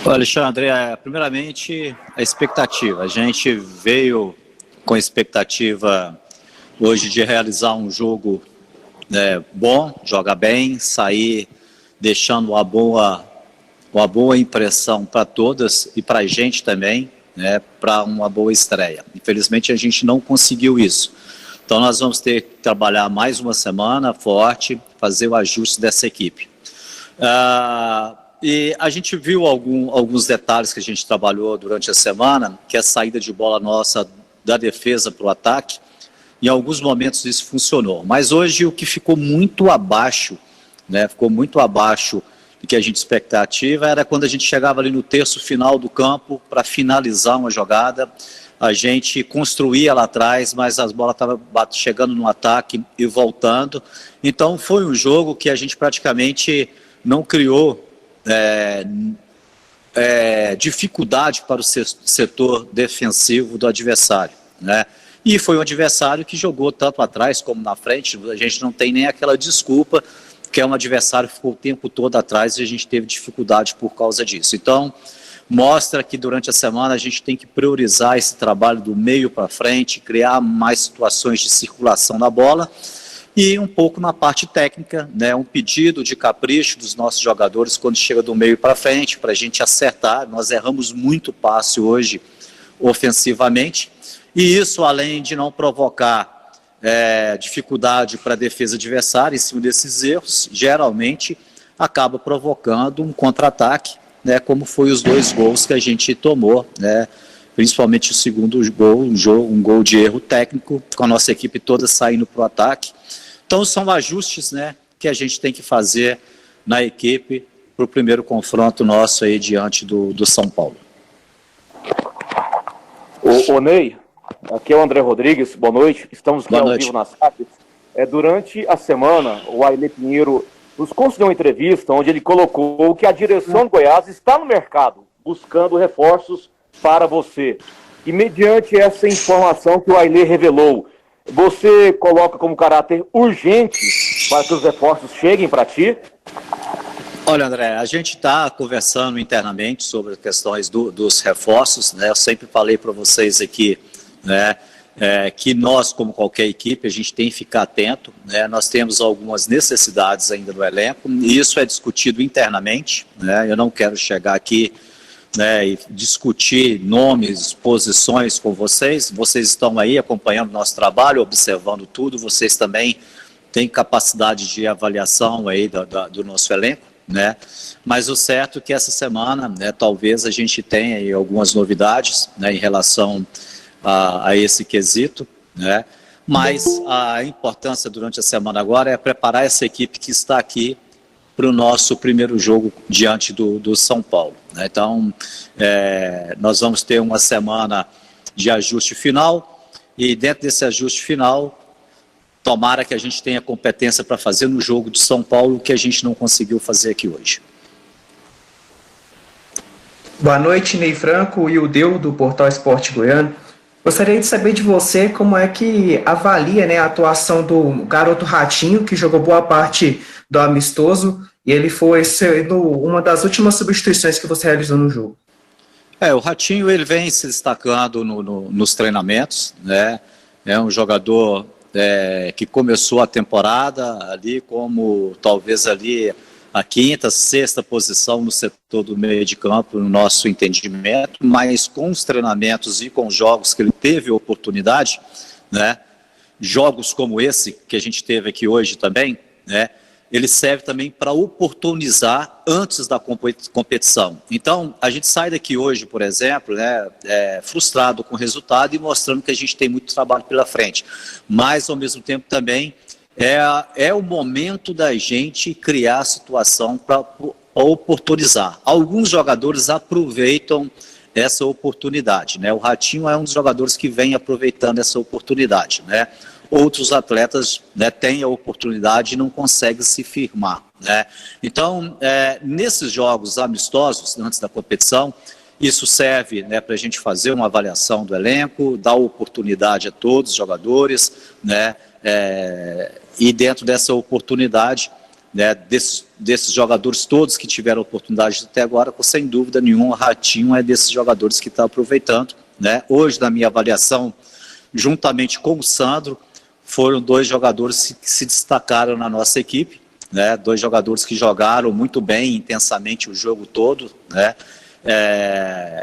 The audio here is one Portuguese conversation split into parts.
Alexandre, primeiramente a expectativa. A gente veio com a expectativa hoje de realizar um jogo bom, jogar bem, sair deixando uma boa impressão para todas e para a gente também, né, para uma boa estreia. Infelizmente a gente não conseguiu isso. Então nós vamos ter que trabalhar mais uma semana forte, fazer o ajuste dessa equipe. E a gente viu alguns detalhes que a gente trabalhou durante a semana, que é a saída de bola nossa da defesa para o ataque. Em alguns momentos isso funcionou, mas hoje o que ficou muito abaixo, né, ficou muito abaixo do que a gente expectativa, era quando a gente chegava ali no terço final do campo para finalizar uma jogada, a gente construía lá atrás, mas as bolas estavam chegando no ataque e voltando. Então foi um jogo que a gente praticamente não criou dificuldade para o setor defensivo do adversário, né? E foi um adversário que jogou tanto atrás como na frente. A gente não tem nem aquela desculpa que é um adversário que ficou o tempo todo atrás e a gente teve dificuldade por causa disso. Então, mostra que durante a semana a gente tem que priorizar esse trabalho do meio para frente, criar mais situações de circulação da bola e um pouco na parte técnica, né, um pedido de capricho dos nossos jogadores quando chega do meio para frente, para a gente acertar. Nós erramos muito passe hoje ofensivamente, e isso, além de não provocar dificuldade para a defesa adversária em cima desses erros, geralmente acaba provocando um contra-ataque, né, como foi os 2 gols que a gente tomou, né, principalmente o segundo gol, um gol de erro técnico, com a nossa equipe toda saindo para o ataque. Então são ajustes, né, que a gente tem que fazer na equipe para o primeiro confronto nosso aí diante do São Paulo. Ô Ney, aqui é o André Rodrigues, boa noite, estamos aqui ao vivo nas rádios. Durante a semana, o Ailê Pinheiro nos concedeu uma entrevista onde ele colocou que a direção do Goiás está no mercado, buscando reforços para você. E mediante essa informação que o Ailê revelou, você coloca como caráter urgente para que os reforços cheguem para ti? Olha, André, a gente está conversando internamente sobre as questões dos reforços, né? Eu sempre falei para vocês aqui, né, que nós, como qualquer equipe, a gente tem que ficar atento, né? Nós temos algumas necessidades ainda no elenco e isso é discutido internamente, né? Eu não quero chegar aqui, né, e discutir nomes, posições com vocês. Vocês estão aí acompanhando o nosso trabalho, observando tudo, vocês também têm capacidade de avaliação aí do nosso elenco, né? Mas o certo é que essa semana, né, talvez a gente tenha aí algumas novidades, né, em relação a esse quesito, né? Mas a importância durante a semana agora é preparar essa equipe que está aqui para o nosso primeiro jogo diante do São Paulo, né? Então, nós vamos ter uma semana de ajuste final e dentro desse ajuste final, tomara que a gente tenha competência para fazer no jogo de São Paulo o que a gente não conseguiu fazer aqui hoje. Boa noite, Ney Franco e o Deu do Portal Esporte Goiano. Gostaria de saber de você como é que avalia, né, a atuação do garoto Ratinho, que jogou boa parte do amistoso, e ele foi sendo uma das últimas substituições que você realizou no jogo. O Ratinho, ele vem se destacando nos treinamentos, né? É um jogador que começou a temporada ali como talvez ali a 5ª, 6ª posição no setor do meio de campo, no nosso entendimento, mas com os treinamentos e com os jogos que ele teve oportunidade, né, jogos como esse que a gente teve aqui hoje também, né, ele serve também para oportunizar antes da competição. Então, a gente sai daqui hoje, por exemplo, né, frustrado com o resultado e mostrando que a gente tem muito trabalho pela frente, mas ao mesmo tempo também é o momento da gente criar a situação para oportunizar. Alguns jogadores aproveitam essa oportunidade, né? O Ratinho é um dos jogadores que vem aproveitando essa oportunidade, né? Outros atletas, né, têm a oportunidade e não conseguem se firmar, né? Então, nesses jogos amistosos, antes da competição, isso serve, né, para a gente fazer uma avaliação do elenco, dar oportunidade a todos os jogadores, né? E dentro dessa oportunidade, né, desses jogadores todos que tiveram oportunidade até agora, sem dúvida nenhuma, o Ratinho é desses jogadores que está aproveitando, né? Hoje, na minha avaliação, juntamente com o Sandro, foram 2 jogadores que se destacaram na nossa equipe, né? 2 jogadores que jogaram muito bem, intensamente o jogo todo, né?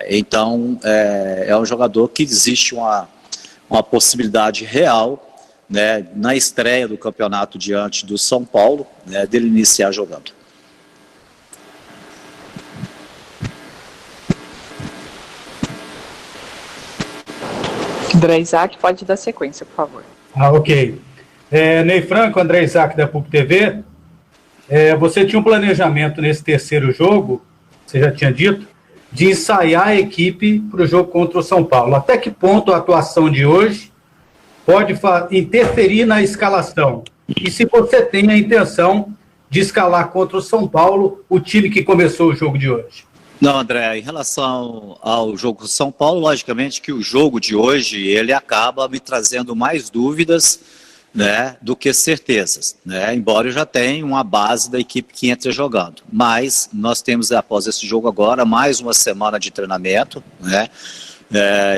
Então, é um jogador que existe uma possibilidade real, né, na estreia do campeonato diante do São Paulo, né, dele iniciar jogando. André Isaac, pode dar sequência, por favor. Ok. Ney Franco, André Isaac da PUC TV. Você tinha um planejamento nesse terceiro jogo, você já tinha dito, de ensaiar a equipe para o jogo contra o São Paulo. Até que ponto a atuação de hoje pode interferir na escalação? E se você tem a intenção de escalar contra o São Paulo o time que começou o jogo de hoje? Não, André, em relação ao jogo do São Paulo, logicamente que o jogo de hoje, ele acaba me trazendo mais dúvidas, né, do que certezas, né? Embora eu já tenha uma base da equipe que entra jogando. Mas nós temos, após esse jogo agora, mais uma semana de treinamento, né?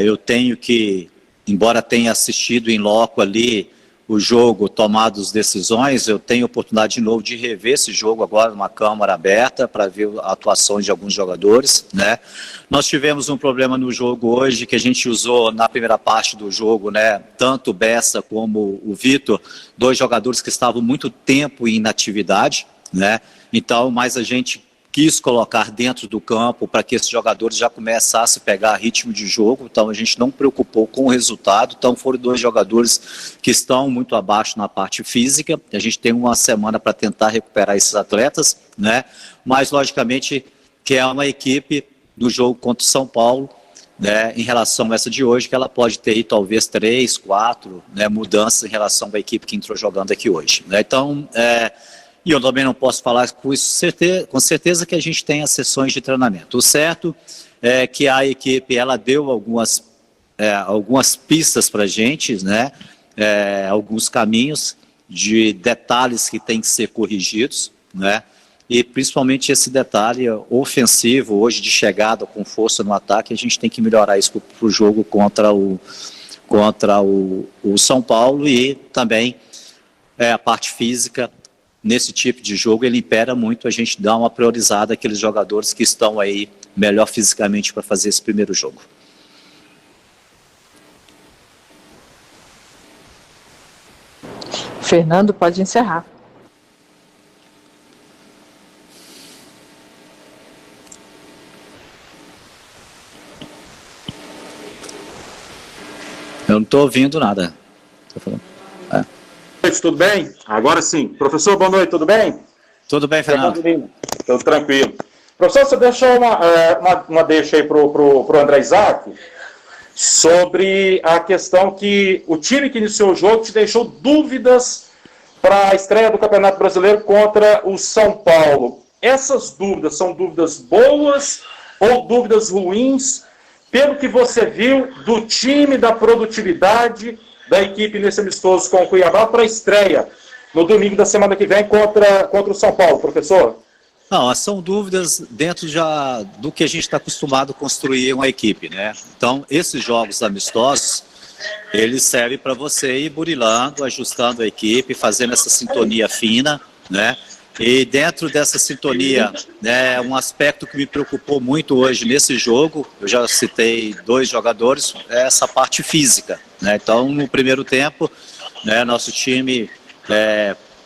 Eu tenho que, embora tenha assistido em loco ali o jogo, tomado as decisões, eu tenho oportunidade de novo de rever esse jogo agora numa câmara aberta para ver atuações de alguns jogadores, né? Nós tivemos um problema no jogo hoje que a gente usou na primeira parte do jogo, né? Tanto o Bessa como o Vitor, 2 jogadores que estavam muito tempo em inatividade, né? Então, mas a gente quis colocar dentro do campo para que esses jogadores já começassem a pegar ritmo de jogo, então a gente não preocupou com o resultado, então foram 2 jogadores que estão muito abaixo na parte física, a gente tem uma semana para tentar recuperar esses atletas, né? Mas logicamente que é uma equipe do jogo contra o São Paulo, né, em relação a essa de hoje, que ela pode ter aí, talvez 3, 4, né, mudanças em relação à equipe que entrou jogando aqui hoje, né? Então, e eu também não posso falar com isso com certeza que a gente tem as sessões de treinamento. O certo é que a equipe ela deu algumas pistas para a gente, né? Alguns caminhos de detalhes que têm que ser corrigidos, né? E principalmente esse detalhe ofensivo hoje de chegada com força no ataque, a gente tem que melhorar isso para o jogo contra o São Paulo e também a parte física. Nesse tipo de jogo, ele impera muito a gente dar uma priorizada àqueles jogadores que estão aí melhor fisicamente para fazer esse primeiro jogo. Fernando, pode encerrar. Eu não estou ouvindo nada. Tô falando. Tudo bem? Agora sim. Professor, boa noite, tudo bem? Tudo bem, Fernando? Tudo tranquilo. Professor, você deixou uma deixa aí pro André Isaac sobre a questão que o time que iniciou o jogo te deixou dúvidas para a estreia do Campeonato Brasileiro contra o São Paulo. Essas dúvidas são dúvidas boas ou dúvidas ruins, pelo que você viu do time, da produtividade da equipe nesse amistoso com o Cuiabá para a estreia no domingo da semana que vem contra o São Paulo, professor? Não, são dúvidas dentro já do que a gente está acostumado a construir uma equipe, né? Então, esses jogos amistosos, eles servem para você ir burilando, ajustando a equipe, fazendo essa sintonia fina, né? E dentro dessa sintonia, né, um aspecto que me preocupou muito hoje nesse jogo, eu já citei 2 jogadores, é essa parte física, né? Então, no primeiro tempo, né, nosso time,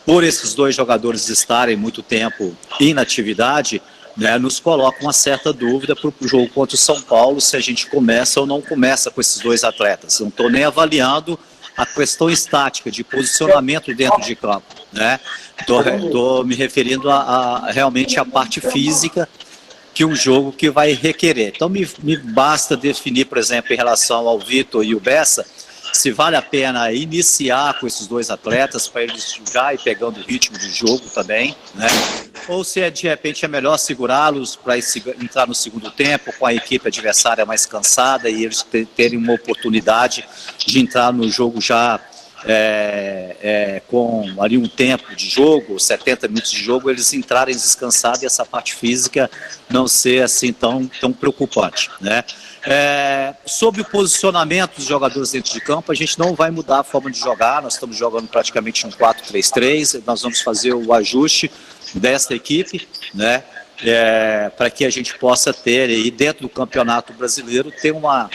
por esses 2 jogadores estarem muito tempo em inatividade, né, nos coloca uma certa dúvida para o jogo contra o São Paulo, se a gente começa ou não começa com esses 2 atletas. Não estou nem avaliando a questão estática de posicionamento dentro de campo, né? Estou me referindo realmente à parte física que um jogo que vai requerer. Então me basta definir, por exemplo, em relação ao Vitor e o Bessa, se vale a pena iniciar com esses 2 atletas para eles já ir pegando o ritmo de jogo também, né? Ou se de repente é melhor segurá-los para entrar no segundo tempo com a equipe adversária mais cansada e eles terem uma oportunidade de entrar no jogo já com ali um tempo de jogo, 70 minutos de jogo, eles entrarem descansados e essa parte física não ser assim tão preocupante, né? Sobre o posicionamento dos jogadores dentro de campo, a gente não vai mudar a forma de jogar, nós estamos jogando praticamente um 4-3-3, nós vamos fazer o ajuste desta equipe, né? Para que a gente possa ter aí dentro do Campeonato Brasileiro ter uma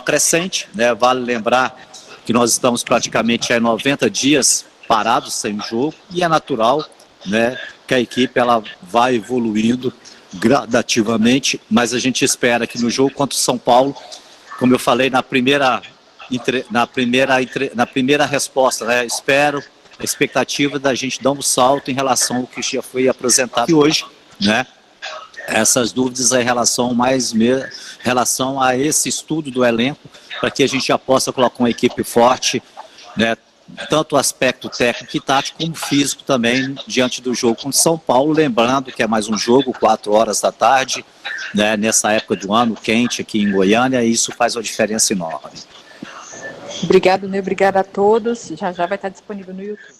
crescente, né? Vale lembrar que nós estamos praticamente há 90 dias parados sem jogo e é natural, né, que a equipe ela vai evoluindo gradativamente, mas a gente espera que no jogo contra o São Paulo, como eu falei na primeira resposta, né, espero a expectativa da gente dar um salto em relação ao que já foi apresentado hoje, né? Essas dúvidas em relação a esse estudo do elenco, para que a gente já possa colocar uma equipe forte, né, tanto o aspecto técnico e tático, como físico também, diante do jogo contra São Paulo, lembrando que é mais um jogo, 4 horas da tarde, né, nessa época do ano, quente aqui em Goiânia, e isso faz uma diferença enorme. Obrigado, né? Obrigada a todos. Já vai estar disponível no YouTube.